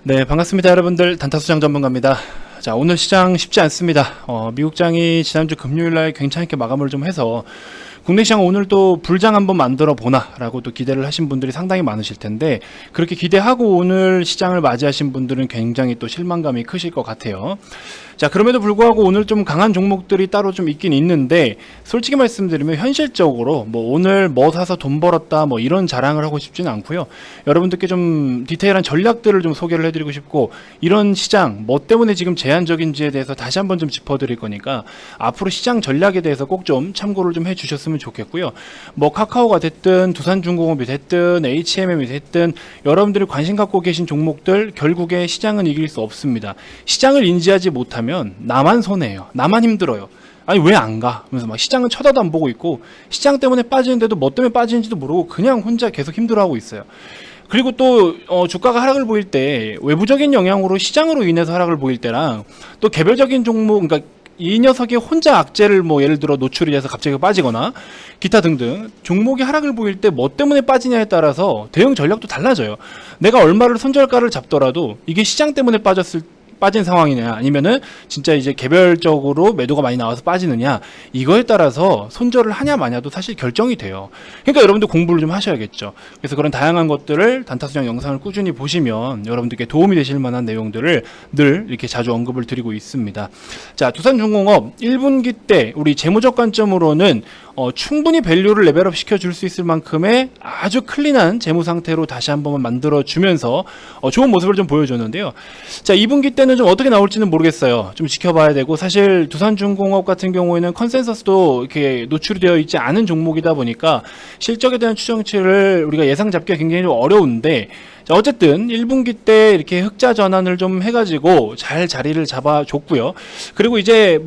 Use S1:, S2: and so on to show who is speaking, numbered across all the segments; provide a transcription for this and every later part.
S1: 네, 반갑습니다. 여러분들. 단타수장 전문가입니다. 자, 오늘 시장 쉽지 않습니다. 미국장이 지난주 금요일날 괜찮게 마감을 좀 해서 국내 시장 오늘 또 불장 한번 만들어 보나 라고 또 기대를 하신 분들이 상당히 많으실 텐데, 그렇게 기대하고 오늘 시장을 맞이하신 분들은 굉장히 또 실망감이 크실 것 같아요. 자, 그럼에도 불구하고 오늘 좀 강한 종목들이 따로 좀 있긴 있는데, 솔직히 말씀드리면 현실적으로 뭐 오늘 뭐 사서 돈 벌었다 뭐 이런 자랑을 하고 싶지는 않고요. 여러분들께 좀 디테일한 전략들을 좀 소개를 해드리고 싶고, 이런 시장 뭐 때문에 지금 제한적인지에 대해서 다시 한번 좀 짚어드릴 거니까 앞으로 시장 전략에 대해서 꼭 좀 참고를 좀 해주셨으면 좋겠고요. 뭐 카카오가 됐든 두산중공업이 됐든 HMM이 됐든 여러분들이 관심 갖고 계신 종목들, 결국에 시장은 이길 수 없습니다. 시장을 인지하지 못하면 나만 손해예요. 나만 힘들어요. 아니 왜 안 가? 하면서 막 시장은 쳐다도 안 보고 있고, 시장 때문에 빠지는데도 뭐 때문에 빠지는지도 모르고 그냥 혼자 계속 힘들어하고 있어요. 그리고 또 주가가 하락을 보일 때 외부적인 영향으로 시장으로 인해서 하락을 보일 때랑 또 개별적인 종목, 그러니까 이 녀석이 혼자 악재를 뭐 예를 들어 노출이 돼서 갑자기 빠지거나 기타 등등 종목이 하락을 보일 때 뭐 때문에 빠지냐에 따라서 대응 전략도 달라져요. 내가 얼마를 손절가를 잡더라도 이게 시장 때문에 빠진 상황이냐, 아니면은 진짜 이제 개별적으로 매도가 많이 나와서 빠지느냐, 이거에 따라서 손절을 하냐 마냐도 사실 결정이 돼요. 그러니까 여러분들 공부를 좀 하셔야겠죠. 그래서 그런 다양한 것들을 단타수장 영상을 꾸준히 보시면 여러분들께 도움이 되실 만한 내용들을 늘 이렇게 자주 언급을 드리고 있습니다. 자, 두산중공업 1분기 때 우리 재무적 관점으로는 충분히 밸류를 레벨업 시켜줄 수 있을 만큼의 아주 클린한 재무 상태로 다시 한번 만들어주면서 좋은 모습을 좀 보여줬는데요. 자, 2분기 때는 좀 어떻게 나올지는 모르겠어요. 좀 지켜봐야 되고, 사실 두산중공업 같은 경우에는 컨센서스도 이렇게 노출이 되어 있지 않은 종목이다 보니까 실적에 대한 추정치를 우리가 예상 잡기가 굉장히 좀 어려운데, 자, 어쨌든 1분기 때 이렇게 흑자 전환을 좀 해가지고 잘 자리를 잡아줬고요. 그리고 이제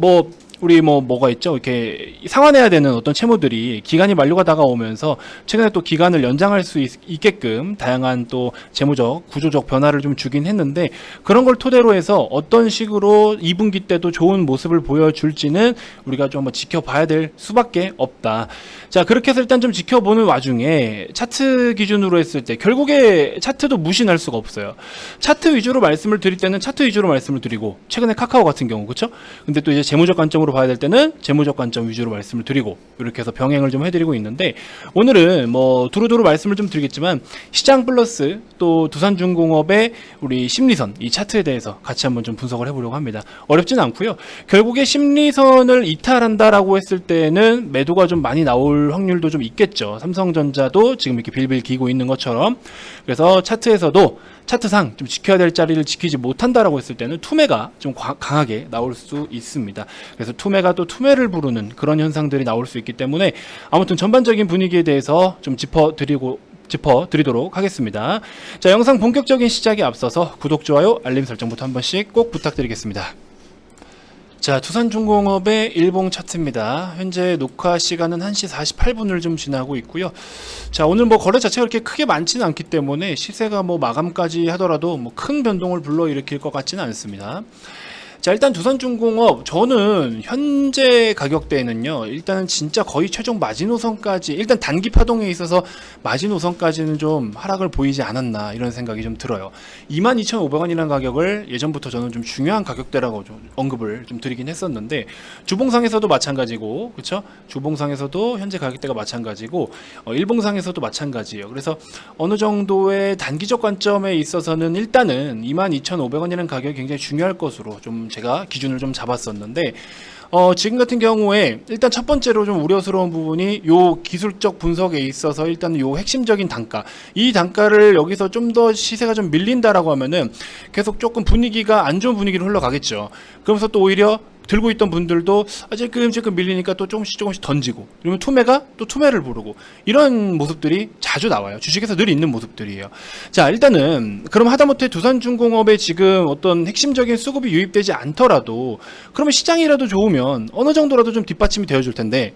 S1: 우리 뭐가 있죠? 이렇게 상환해야 되는 어떤 채무들이 기간이 만료가 다가오면서 최근에 또 기간을 연장할 수 있게끔 다양한 또 재무적, 구조적 변화를 좀 주긴 했는데, 그런 걸 토대로 해서 어떤 식으로 2분기 때도 좋은 모습을 보여줄지는 우리가 좀 한번 지켜봐야 될 수밖에 없다. 자, 그렇게 해서 일단 좀 지켜보는 와중에 차트 기준으로 했을 때 결국에 차트도 무시할 수가 없어요. 차트 위주로 말씀을 드릴 때는 차트 위주로 말씀을 드리고, 최근에 카카오 같은 경우, 그렇죠? 근데 또 이제 재무적 관점으로 봐야 될 때는 재무적 관점 위주로 말씀을 드리고, 이렇게 해서 병행을 좀 해드리고 있는데, 오늘은 뭐 두루두루 말씀을 좀 드리겠지만 시장 플러스 또 두산중공업의 우리 심리선, 이 차트에 대해서 같이 한번 좀 분석을 해보려고 합니다. 어렵진 않고요. 결국에 심리선을 이탈한다라고 했을 때는 매도가 좀 많이 나올 확률도 좀 있겠죠. 삼성전자도 지금 이렇게 빌빌 기고 있는 것처럼. 그래서 차트에서도 차트상 좀 지켜야 될 자리를 지키지 못한다라고 했을 때는 투매가 좀 강하게 나올 수 있습니다. 그래서 투매가 또 투매를 부르는 그런 현상들이 나올 수 있기 때문에 아무튼 전반적인 분위기에 대해서 좀 짚어드리도록 하겠습니다. 자, 영상 본격적인 시작에 앞서서 구독, 좋아요, 알림 설정부터 한 번씩 꼭 부탁드리겠습니다. 자, 두산중공업의 일봉 차트입니다. 현재 녹화 시간은 1시 48분을 좀 지나고 있고요. 자, 오늘 뭐 거래 자체가 그렇게 크게 많지는 않기 때문에 시세가 뭐 마감까지 하더라도 뭐 큰 변동을 불러일으킬 것 같지는 않습니다. 자, 일단 두산중공업, 저는 현재 가격대에는요, 일단은 진짜 거의 최종 마지노선까지, 일단 단기 파동에 있어서 마지노선까지는 좀 하락을 보이지 않았나, 이런 생각이 좀 들어요. 22,500원이라는 가격을 예전부터 저는 좀 중요한 가격대라고 좀 언급을 좀 드리긴 했었는데, 주봉상에서도 마찬가지고, 그쵸? 주봉상에서도 현재 가격대가 마찬가지고, 일봉상에서도 마찬가지예요. 그래서 어느 정도의 단기적 관점에 있어서는 일단은 22,500원이라는 가격이 굉장히 중요할 것으로 좀 제가 기준을 좀 잡았었는데, 지금 같은 경우에 일단 첫 번째로 좀 우려스러운 부분이 요 기술적 분석에 있어서 일단 요 핵심적인 단가, 이 단가를 여기서 좀 더 시세가 좀 밀린다라고 하면은 계속 조금 분위기가 안 좋은 분위기로 흘러가겠죠. 그러면서 또 오히려 들고 있던 분들도 찔끔찔끔 밀리니까 또 조금씩 던지고, 그러면 투매가 또 투매를 부르고, 이런 모습들이 자주 나와요. 주식에서 늘 있는 모습들이에요. 자, 일단은 그럼 하다못해 두산중공업에 지금 어떤 핵심적인 수급이 유입되지 않더라도, 그러면 시장이라도 좋으면 어느 정도라도 좀 뒷받침이 되어줄 텐데,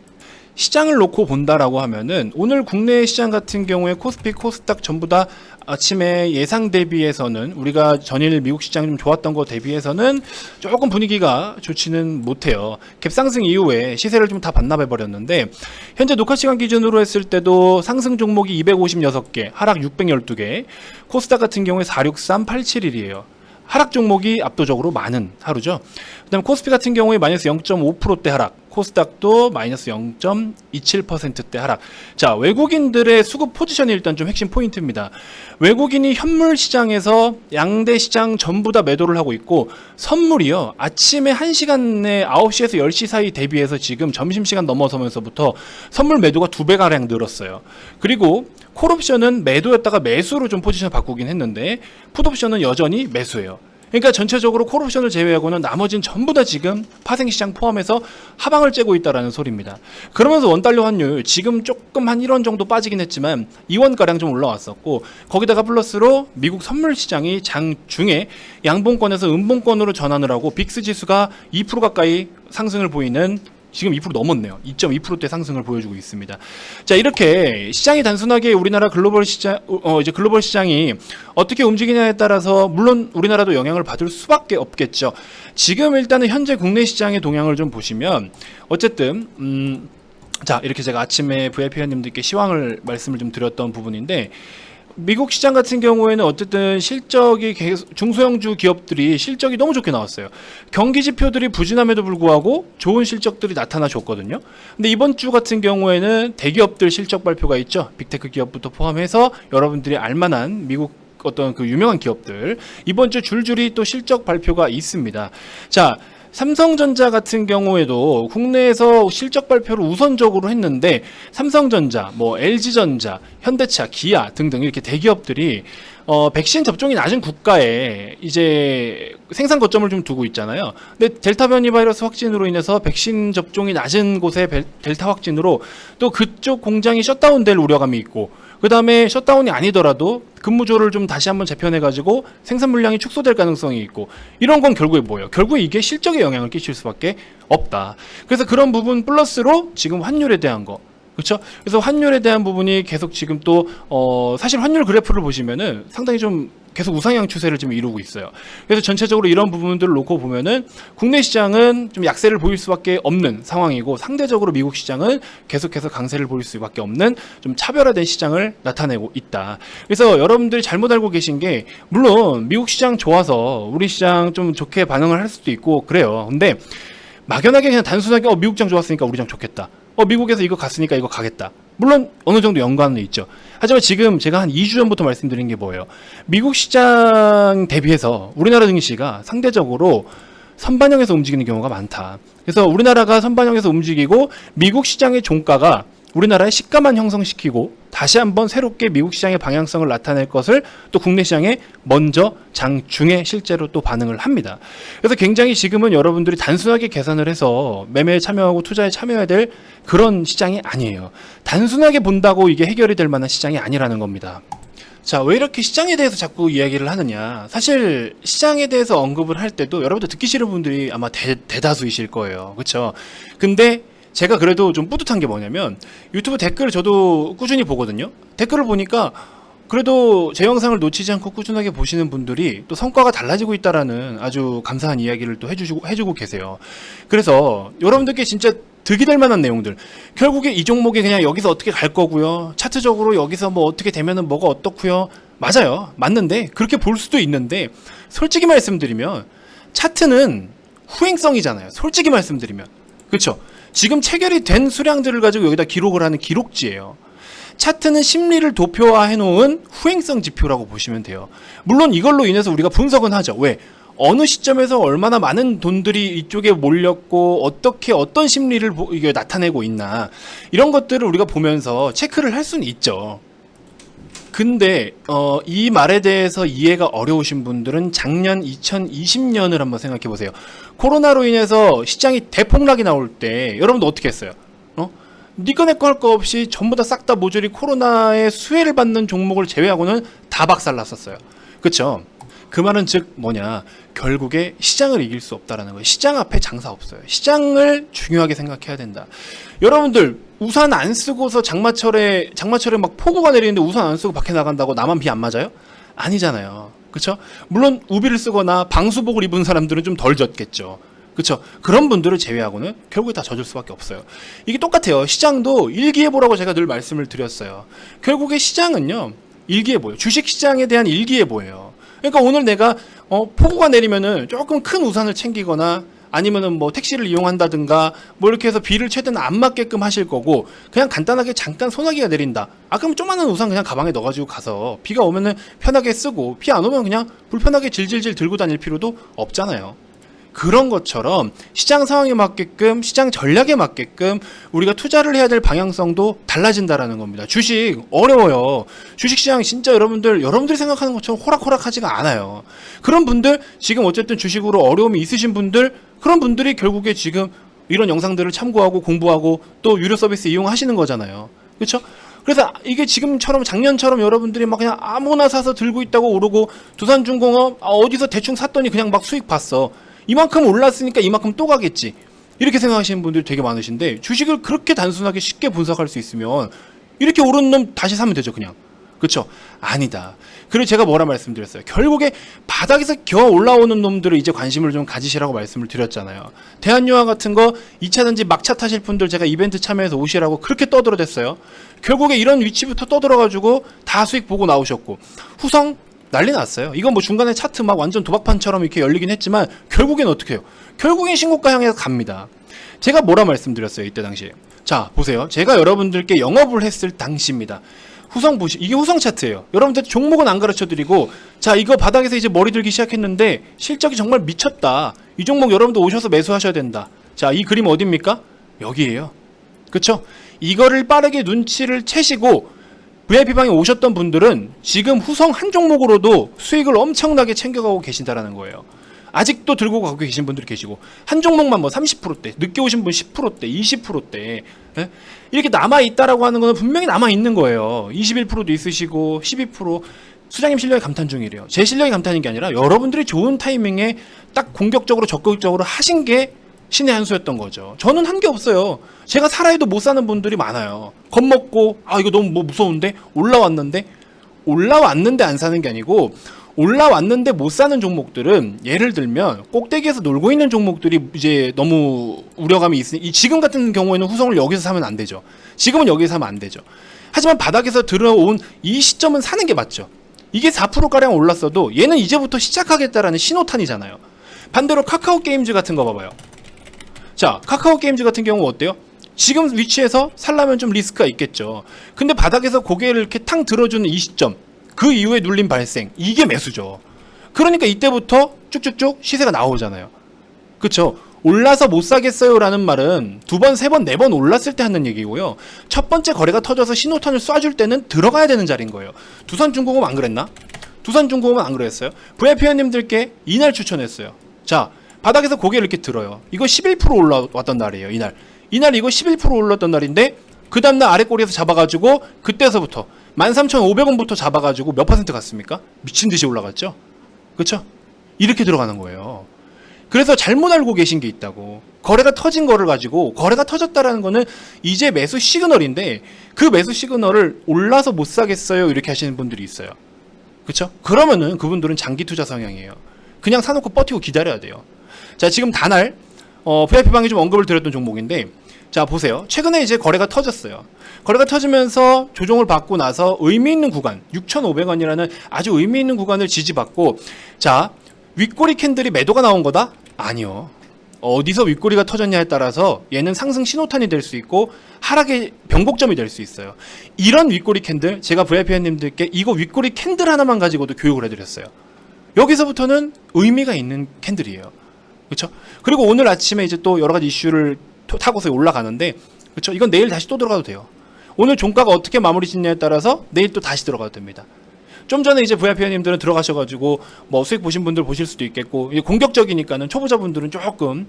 S1: 시장을 놓고 본다라고 하면은 오늘 국내 시장 같은 경우에 코스피, 코스닥 전부 다 아침에 예상 대비해서는 우리가 전일 미국 시장 좀 좋았던 거 대비해서는 조금 분위기가 좋지는 못해요. 갭상승 이후에 시세를 좀 다 반납해 버렸는데 현재 녹화 시간 기준으로 했을 때도 상승 종목이 256개, 하락 612개, 코스닥 같은 경우에 463,871이에요. 하락 종목이 압도적으로 많은 하루죠. 그다음 코스피 같은 경우에 마이너스 0.5%대 하락, 코스닥도 마이너스 0.27%대 하락. 자, 외국인들의 수급 포지션이 일단 좀 핵심 포인트입니다. 외국인이 현물 시장에서 양대 시장 전부 다 매도를 하고 있고, 선물이요, 아침에 1시간에 9시에서 10시 사이 대비해서 지금 점심시간 넘어서면서부터 선물 매도가 2배가량 늘었어요. 그리고 콜옵션은 매도였다가 매수로 좀 포지션 바꾸긴 했는데 풋옵션은 여전히 매수예요. 그러니까 전체적으로 콜옵션을 제외하고는 나머지는 전부 다 지금 파생시장 포함해서 하방을 째고 있다라는 소리입니다. 그러면서 원달러 환율 지금 조금 한 1원 정도 빠지긴 했지만 2원가량 좀 올라왔었고, 거기다가 플러스로 미국 선물 시장이 장중에 양봉권에서 음봉권으로 전환을 하고 빅스 지수가 2% 가까이 상승을 보이는, 지금 2% 넘었네요. 2.2%대 상승을 보여주고 있습니다. 자, 이렇게 시장이 단순하게 우리나라 글로벌 시장, 이제 글로벌 시장이 어떻게 움직이냐에 따라서 물론 우리나라도 영향을 받을 수밖에 없겠죠. 지금 일단은 현재 국내 시장의 동향을 좀 보시면 어쨌든 자, 이렇게 제가 아침에 VIP 회원님들께 시황을 말씀을 좀 드렸던 부분인데, 미국 시장 같은 경우에는 어쨌든 실적이 계속 중소형주 기업들이 실적이 너무 좋게 나왔어요. 경기 지표들이 부진함에도 불구하고 좋은 실적들이 나타나 줬거든요. 근데 이번 주 같은 경우에는 대기업들 실적 발표가 있죠. 빅테크 기업부터 포함해서 여러분들이 알만한 미국 어떤 그 유명한 기업들 이번 주 줄줄이 또 실적 발표가 있습니다. 자, 삼성전자 같은 경우에도 국내에서 실적 발표를 우선적으로 했는데 삼성전자, 뭐 LG전자, 현대차, 기아 등등 이렇게 대기업들이 백신 접종이 낮은 국가에 이제 생산 거점을 좀 두고 있잖아요. 근데 델타 변이 바이러스 확진으로 인해서 백신 접종이 낮은 곳에 델타 확진으로 또 그쪽 공장이 셧다운될 우려감이 있고, 그 다음에 셧다운이 아니더라도 근무조를 좀 다시 한번 재편해가지고 생산 물량이 축소될 가능성이 있고, 이런 건 결국에 뭐예요? 결국에 이게 실적에 영향을 끼칠 수밖에 없다. 그래서 그런 부분 플러스로 지금 환율에 대한 거, 그렇죠? 그래서 환율에 대한 부분이 계속 지금 또 사실 환율 그래프를 보시면은 상당히 좀 계속 우상향 추세를 좀 이루고 있어요. 그래서 전체적으로 이런 부분들을 놓고 보면은 국내 시장은 좀 약세를 보일 수밖에 없는 상황이고, 상대적으로 미국 시장은 계속해서 강세를 보일 수밖에 없는 좀 차별화된 시장을 나타내고 있다. 그래서 여러분들이 잘못 알고 계신 게, 물론 미국 시장 좋아서 우리 시장 좀 좋게 반응을 할 수도 있고 그래요. 근데 막연하게 그냥 단순하게 미국 시장 좋았으니까 우리 시장 좋겠다, 미국에서 이거 갔으니까 이거 가겠다, 물론 어느 정도 연관은 있죠. 하지만 지금 제가 한 2주 전부터 말씀드린 게 뭐예요? 미국 시장 대비해서 우리나라 증시가 상대적으로 선반영해서 움직이는 경우가 많다. 그래서 우리나라가 선반영해서 움직이고 미국 시장의 종가가 우리나라의 시가만 형성시키고 다시 한번 새롭게 미국 시장의 방향성을 나타낼 것을 또 국내 시장에 먼저 장중에 실제로 또 반응을 합니다. 그래서 굉장히 지금은 여러분들이 단순하게 계산을 해서 매매에 참여하고 투자에 참여해야 될 그런 시장이 아니에요. 단순하게 본다고 이게 해결이 될 만한 시장이 아니라는 겁니다. 자, 왜 이렇게 시장에 대해서 자꾸 이야기를 하느냐. 사실 시장에 대해서 언급을 할 때도 여러분들 듣기 싫은 분들이 아마 대다수이실 거예요. 그렇죠? 근데 제가 그래도 좀 뿌듯한 게 뭐냐면, 유튜브 댓글 저도 꾸준히 보거든요. 댓글을 보니까 그래도 제 영상을 놓치지 않고 꾸준하게 보시는 분들이 또 성과가 달라지고 있다라는 아주 감사한 이야기를 또 해주고 계세요. 그래서 여러분들께 진짜 득이 될 만한 내용들, 결국에 이 종목이 그냥 여기서 어떻게 갈 거고요, 차트적으로 여기서 뭐 어떻게 되면은 뭐가 어떻고요, 맞아요, 맞는데 그렇게 볼 수도 있는데, 솔직히 말씀드리면 차트는 후행성이잖아요. 솔직히 말씀드리면, 그렇죠? 지금 체결이 된 수량들을 가지고 여기다 기록을 하는 기록지예요. 차트는 심리를 도표화해 놓은 후행성 지표라고 보시면 돼요. 물론 이걸로 인해서 우리가 분석은 하죠. 왜? 어느 시점에서 얼마나 많은 돈들이 이쪽에 몰렸고 어떻게 어떤 심리를 이게 나타내고 있나, 이런 것들을 우리가 보면서 체크를 할 수는 있죠. 근데 이 말에 대해서 이해가 어려우신 분들은 작년 2020년을 한번 생각해 보세요. 코로나로 인해서 시장이 대폭락이 나올 때 여러분들 어떻게 했어요? 니꺼 내꺼 할 거 없이 전부 다 싹 다 모조리 코로나의 수혜를 받는 종목을 제외하고는 다 박살났었어요. 그쵸? 그 말은 즉 뭐냐, 결국에 시장을 이길 수 없다라는 거예요. 시장 앞에 장사 없어요. 시장을 중요하게 생각해야 된다. 여러분들 우산 안 쓰고서 장마철에 막 폭우가 내리는데 우산 안 쓰고 밖에 나간다고 나만 비 안 맞아요? 아니잖아요. 그렇죠? 물론 우비를 쓰거나 방수복을 입은 사람들은 좀 덜 젖겠죠. 그렇죠? 그런 분들을 제외하고는 결국에 다 젖을 수밖에 없어요. 이게 똑같아요. 시장도 일기예보라고 제가 늘 말씀을 드렸어요. 결국에 시장은요, 일기예보예요. 주식시장에 대한 일기예보예요. 그러니까 오늘 내가 폭우가 내리면은 조금 큰 우산을 챙기거나 아니면은 뭐 택시를 이용한다든가 뭐 이렇게 해서 비를 최대한 안 맞게끔 하실 거고, 그냥 간단하게 잠깐 소나기가 내린다. 그럼 조그마한 우산 그냥 가방에 넣어가지고 가서 비가 오면은 편하게 쓰고, 비 안 오면 그냥 불편하게 질질질 들고 다닐 필요도 없잖아요. 그런 것처럼 시장 상황에 맞게끔, 시장 전략에 맞게끔 우리가 투자를 해야 될 방향성도 달라진다라는 겁니다. 주식 어려워요. 주식시장 진짜 여러분들이 생각하는 것처럼 호락호락하지가 않아요. 그런 분들, 지금 어쨌든 주식으로 어려움이 있으신 분들, 그런 분들이 결국에 지금 이런 영상들을 참고하고 공부하고 또 유료 서비스 이용하시는 거잖아요. 그렇죠? 그래서 이게 지금처럼 작년처럼 여러분들이 막 그냥 아무나 사서 들고 있다고 오르고, 두산중공업 어디서 대충 샀더니 그냥 막 수익 봤어. 이만큼 올랐으니까 이만큼 또 가겠지, 이렇게 생각하시는 분들이 되게 많으신데, 주식을 그렇게 단순하게 쉽게 분석할 수 있으면 이렇게 오른 놈 다시 사면 되죠, 그냥. 그렇죠? 아니다. 그리고 제가 뭐라 말씀드렸어요. 결국에 바닥에서 겨우 올라오는 놈들을 이제 관심을 좀 가지시라고 말씀을 드렸잖아요. 대한유화 같은 거 2차전지 막차 타실 분들 제가 이벤트 참여해서 오시라고 그렇게 떠들어댔어요. 결국에 이런 위치부터 떠들어가지고 다 수익 보고 나오셨고, 후성 난리 났어요. 이건 뭐 중간에 차트 막 완전 도박판처럼 이렇게 열리긴 했지만 결국엔 어떻게 해요? 결국엔 신고가 향해서 갑니다. 제가 뭐라 말씀드렸어요, 이때 당시에. 자, 보세요. 제가 여러분들께 영업을 했을 당시입니다. 후성 이게 후성 차트예요. 여러분들 종목은 안 가르쳐 드리고, 자, 이거 바닥에서 이제 머리 들기 시작했는데 실적이 정말 미쳤다. 이 종목 여러분들 오셔서 매수하셔야 된다. 자, 이 그림 어딥니까? 여기에요. 그쵸? 이거를 빠르게 눈치를 채시고 VIP방에 오셨던 분들은 지금 후성 한 종목으로도 수익을 엄청나게 챙겨가고 계신다라는 거예요. 아직도 들고 가고 계신 분들이 계시고, 한 종목만 뭐 30%대, 늦게 오신 분 10%대, 20%대, 예? 이렇게 남아있다라고 하는 거는 분명히 남아있는 거예요. 21%도 있으시고, 12%. 수장님 실력이 감탄 중이래요. 제 실력이 감탄인 게 아니라 여러분들이 좋은 타이밍에 딱 공격적으로 적극적으로 하신 게 신의 한 수였던 거죠. 저는 한 게 없어요. 제가 살아도 못 사는 분들이 많아요. 겁먹고, 이거 너무 뭐 무서운데? 올라왔는데 안 사는 게 아니고, 올라왔는데 못 사는 종목들은 예를 들면 꼭대기에서 놀고 있는 종목들이 이제 너무 우려감이 있으니, 지금 같은 경우에는 후성을 여기서 사면 안 되죠. 지금은 여기서 사면 안 되죠. 하지만 바닥에서 들어온 이 시점은 사는 게 맞죠. 이게 4%가량 올랐어도 얘는 이제부터 시작하겠다라는 신호탄이잖아요. 반대로 카카오 게임즈 같은 거 봐봐요. 자, 카카오 게임즈 같은 경우 어때요? 지금 위치에서 살려면 좀 리스크가 있겠죠. 근데 바닥에서 고개를 이렇게 탕 들어주는 이 시점, 그 이후에 눌림 발생, 이게 매수죠. 그러니까 이때부터 쭉쭉쭉 시세가 나오잖아요. 그쵸? 올라서 못 사겠어요 라는 말은 두 번, 세 번, 네 번 올랐을 때 하는 얘기고요. 첫 번째 거래가 터져서 신호탄을 쏴줄 때는 들어가야 되는 자리인 거예요. 두산중공업 안 그랬나? 두산중공업은 안 그랬어요. VIP원님들께 이날 추천했어요. 자, 바닥에서 고개를 이렇게 들어요. 이거 11% 올라왔던 날이에요. 이날 이거 11% 올랐던 날인데, 그 다음날 아래 꼬리에서 잡아가지고 그때서부터 13,500원부터 잡아가지고 몇 퍼센트 갔습니까? 미친듯이 올라갔죠? 그쵸? 이렇게 들어가는 거예요. 그래서 잘못 알고 계신 게 있다고. 거래가 터진 거를 가지고, 거래가 터졌다라는 거는 이제 매수 시그널인데, 그 매수 시그널을 올라서 못 사겠어요 이렇게 하시는 분들이 있어요. 그쵸? 그러면은 그분들은 장기 투자 성향이에요. 그냥 사놓고 버티고 기다려야 돼요. 자, 지금 다날 VIP방에 좀 언급을 드렸던 종목인데, 자, 보세요. 최근에 이제 거래가 터졌어요. 거래가 터지면서 조정을 받고 나서 의미 있는 구간, 6,500원이라는 아주 의미 있는 구간을 지지받고, 자, 윗꼬리 캔들이 매도가 나온 거다? 아니요. 어디서 윗꼬리가 터졌냐에 따라서 얘는 상승 신호탄이 될 수 있고 하락의 변곡점이 될 수 있어요. 이런 윗꼬리 캔들, 제가 VIP님들께 이거 윗꼬리 캔들 하나만 가지고도 교육을 해드렸어요. 여기서부터는 의미가 있는 캔들이에요. 그렇죠? 그리고 오늘 아침에 이제 또 여러 가지 이슈를 타고서 올라가는데, 그렇죠? 이건 내일 다시 또 들어가도 돼요. 오늘 종가가 어떻게 마무리 짓냐에 따라서 내일 또 다시 들어가도 됩니다. 좀 전에 이제 VIP님들은 들어가셔가지고 뭐 수익 보신 분들 보실 수도 있겠고, 이게 공격적이니까는 초보자분들은 조금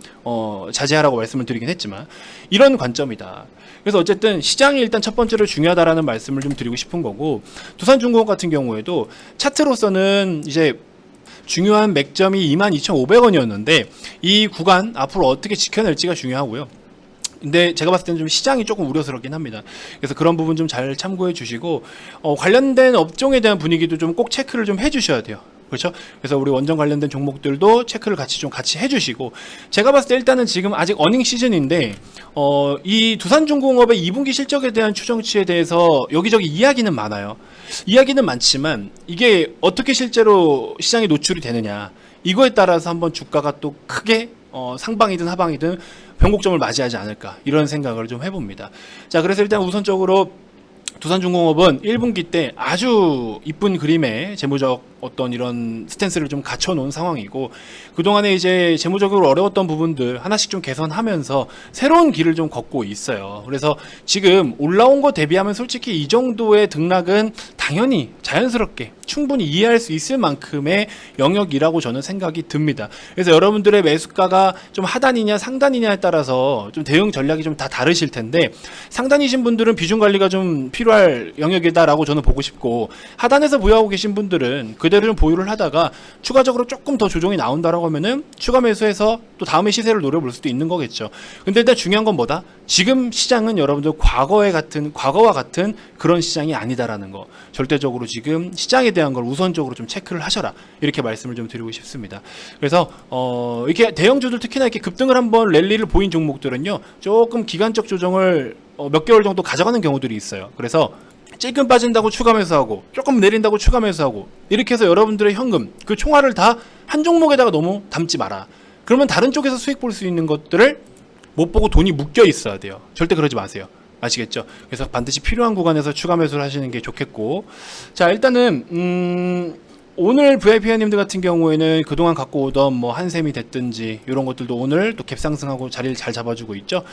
S1: 자제하라고 말씀을 드리긴 했지만, 이런 관점이다. 그래서 어쨌든 시장이 일단 첫 번째로 중요하다라는 말씀을 좀 드리고 싶은 거고, 두산중공업 같은 경우에도 차트로서는 이제 중요한 맥점이 22,500원이었는데 이 구간 앞으로 어떻게 지켜낼지가 중요하고요. 근데 제가 봤을 때는 좀 시장이 조금 우려스럽긴 합니다. 그래서 그런 부분 좀 잘 참고해 주시고 관련된 업종에 대한 분위기도 좀 꼭 체크를 좀 해주셔야 돼요. 그렇죠? 그래서 우리 원전 관련된 종목들도 체크를 같이 해주시고, 제가 봤을 때 일단은 지금 아직 어닝 시즌인데 이 두산중공업의 2분기 실적에 대한 추정치에 대해서 여기저기 이야기는 많아요. 이야기는 많지만 이게 어떻게 실제로 시장에 노출이 되느냐, 이거에 따라서 한번 주가가 또 크게 상방이든 하방이든 변곡점을 맞이하지 않을까, 이런 생각을 좀 해봅니다. 자, 그래서 일단 우선적으로 두산중공업은 1분기 때 아주 이쁜 그림의 재무적 어떤 이런 스탠스를 좀 갖춰놓은 상황이고, 그동안에 이제 재무적으로 어려웠던 부분들 하나씩 좀 개선하면서 새로운 길을 좀 걷고 있어요. 그래서 지금 올라온 거 대비하면 솔직히 이 정도의 등락은 당연히 자연스럽게 충분히 이해할 수 있을 만큼의 영역이라고 저는 생각이 듭니다. 그래서 여러분들의 매수가가 좀 하단이냐 상단이냐에 따라서 좀 대응 전략이 좀 다 다르실 텐데, 상단이신 분들은 비중 관리가 좀 필요할 영역이다라고 저는 보고 싶고, 하단에서 보유하고 계신 분들은 그대로 좀 보유를 하다가 추가적으로 조금 더 조정이 나온다라고 하면은 추가 매수해서 또 다음에 시세를 노려볼 수도 있는 거겠죠. 근데 일단 중요한 건 뭐다? 지금 시장은 여러분들 과거와 같은 그런 시장이 아니다라는 거, 절대적으로 지금 시장에 대한 걸 우선적으로 좀 체크를 하셔라, 이렇게 말씀을 좀 드리고 싶습니다. 그래서 이렇게 대형주들 특히나 이렇게 급등을 한번 랠리를 보인 종목들은요, 조금 기간적 조정을 몇 개월 정도 가져가는 경우들이 있어요. 그래서 찔끔 빠진다고 추가 매수하고 조금 내린다고 추가 매수하고, 이렇게 해서 여러분들의 현금 그 총알을 다 한 종목에다가 너무 담지 마라. 그러면 다른 쪽에서 수익 볼 수 있는 것들을 못 보고 돈이 묶여 있어야 돼요. 절대 그러지 마세요. 아시겠죠? 그래서 반드시 필요한 구간에서 추가 매수를 하시는 게 좋겠고, 자, 일단은 오늘 VIP 회원님들 같은 경우에는 그동안 갖고 오던 뭐 한샘이 됐든지 이런 것들도 오늘 또 갭상승하고 자리를 잘 잡아주고 있죠.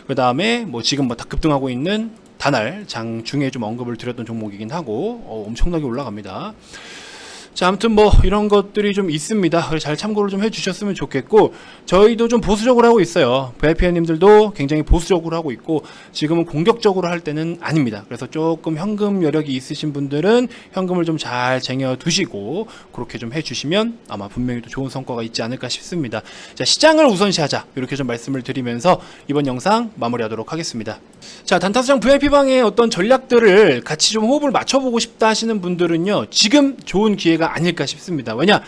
S1: 그 다음에 뭐 지금 뭐 다 급등하고 있는 다날 장 중에 좀 언급을 드렸던 종목이긴 하고 엄청나게 올라갑니다. 자, 아무튼 뭐 이런 것들이 좀 있습니다. 그래서 잘 참고를 좀 해주셨으면 좋겠고, 저희도 좀 보수적으로 하고 있어요. VIP님들도 굉장히 보수적으로 하고 있고, 지금은 공격적으로 할 때는 아닙니다. 그래서 조금 현금 여력이 있으신 분들은 현금을 좀 잘 쟁여 두시고 그렇게 좀 해주시면 아마 분명히 또 좋은 성과가 있지 않을까 싶습니다. 자, 시장을 우선시하자, 이렇게 좀 말씀을 드리면서 이번 영상 마무리하도록 하겠습니다. 자, 단타수장 VIP방의 어떤 전략들을 같이 좀 호흡을 맞춰보고 싶다 하시는 분들은요, 지금 좋은 기회가 아닐까 싶습니다. 왜냐,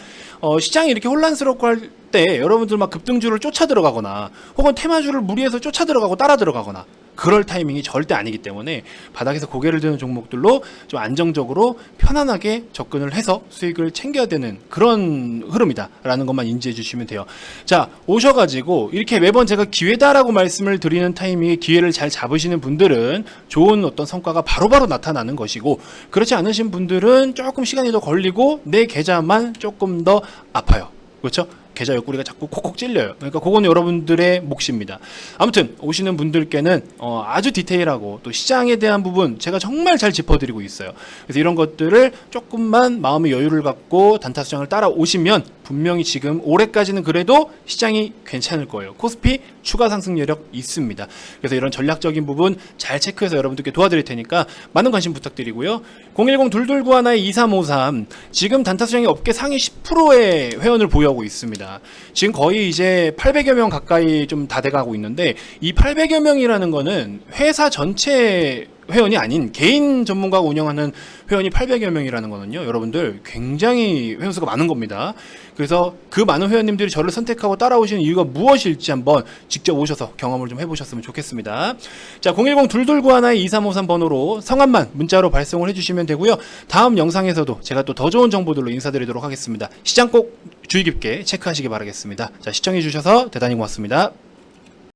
S1: 시장이 이렇게 혼란스럽고 할 때 여러분들 막 급등주를 쫓아 들어가거나 혹은 테마주를 무리해서 쫓아 들어가고 따라 들어가거나 그럴 타이밍이 절대 아니기 때문에 바닥에서 고개를 드는 종목들로 좀 안정적으로 편안하게 접근을 해서 수익을 챙겨야 되는 그런 흐름이다라는 것만 인지해 주시면 돼요. 자, 오셔가지고 이렇게 매번 제가 기회다라고 말씀을 드리는 타이밍에 기회를 잘 잡으시는 분들은 좋은 어떤 성과가 바로바로 나타나는 것이고, 그렇지 않으신 분들은 조금 시간이 더 걸리고 내 계좌만 조금 더 아파요. 그렇죠? 계좌 옆구리가 자꾸 콕콕 찔려요. 그러니까 그건 여러분들의 몫입니다. 아무튼 오시는 분들께는 아주 디테일하고 또 시장에 대한 부분 제가 정말 잘 짚어드리고 있어요. 그래서 이런 것들을 조금만 마음의 여유를 갖고 단타수장을 따라오시면 분명히 지금 올해까지는 그래도 시장이 괜찮을 거예요. 코스피 추가 상승 여력 있습니다. 그래서 이런 전략적인 부분 잘 체크해서 여러분들께 도와드릴 테니까 많은 관심 부탁드리고요. 010-2291-2353 지금 단타수장이 업계 상위 10%의 회원을 보유하고 있습니다. 지금 거의 이제 800여 명 가까이 좀 다 돼가고 있는데, 이 800여 명이라는 거는 회사 전체 회원이 아닌 개인 전문가가 운영하는 회원이 800여 명이라는 거는요, 여러분들 굉장히 회원수가 많은 겁니다. 그래서 그 많은 회원님들이 저를 선택하고 따라오시는 이유가 무엇일지 한번 직접 오셔서 경험을 좀 해보셨으면 좋겠습니다. 자, 010-2291-2353 번호로 성함만 문자로 발송을 해주시면 되고요. 다음 영상에서도 제가 또 더 좋은 정보들로 인사드리도록 하겠습니다. 시장 꼭 주의 깊게 체크하시기 바라겠습니다. 자, 시청해주셔서 대단히 고맙습니다.